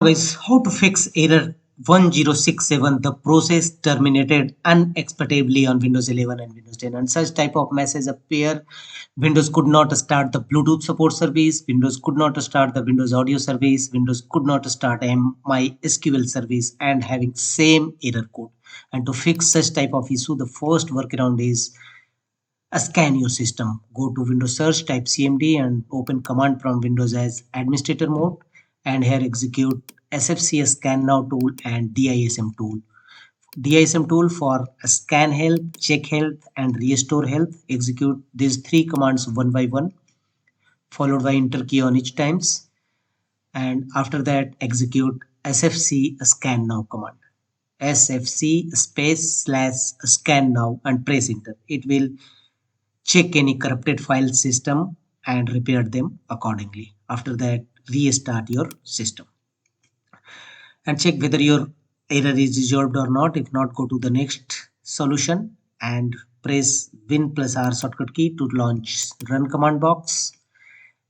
Guys, how to fix error 1067? The process terminated unexpectedly on Windows 11 and Windows 10, and such type of message appear. Windows could not start the Bluetooth support service. Windows could not start the Windows audio service. Windows could not start MySQL service and having same error code. And to fix such type of issue, the first workaround is scan your system. Go to Windows search, type CMD and open command prompt Windows as administrator mode, and here execute SFC scan now tool and DISM tool. DISM tool for scan health, check health and restore health. Execute these three commands one by one, followed by enter key on each times, and after that execute SFC scan now command. SFC space slash scan now and press enter. It will check any corrupted file system and repair them accordingly. After that, restart your system and check whether your error is resolved or not. If not, go to the next solution and press Win plus R shortcut key to launch run command box.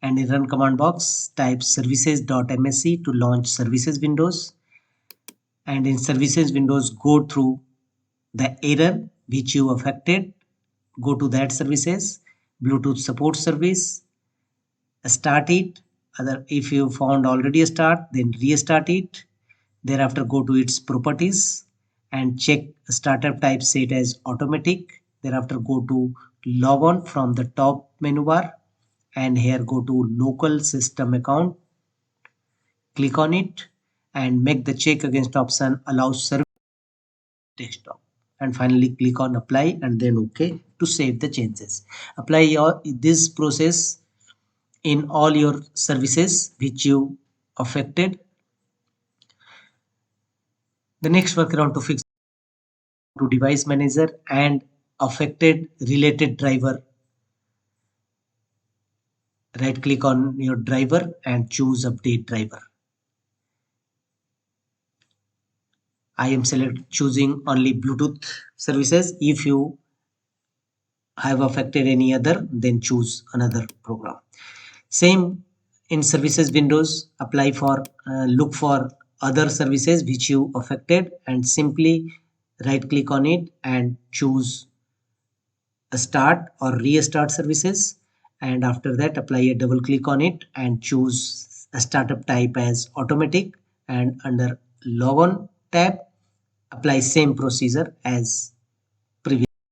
And in run command box, type services.msc to launch services windows. And in services windows, go through the error which you affected. Go to that services, Bluetooth support service, start it. If you found already a start, then restart it. Thereafter go to its properties and check startup type set as automatic. Thereafter go to log on from the top menu bar, and here go to local system account, click on it and make the check against option allow service desktop, and finally click on apply and then OK to save the changes. Apply this process in all your services which you affected. The next workaround to fix to device manager and affected related driver. Right click on your driver and choose update driver. I am choosing only Bluetooth services. If you have affected any other, then choose another program. Same in services windows, apply for look for other services which you affected and simply right click on it and choose a start or restart services, and after that apply a double click on it and choose a startup type as automatic, and under log on tab apply same procedure as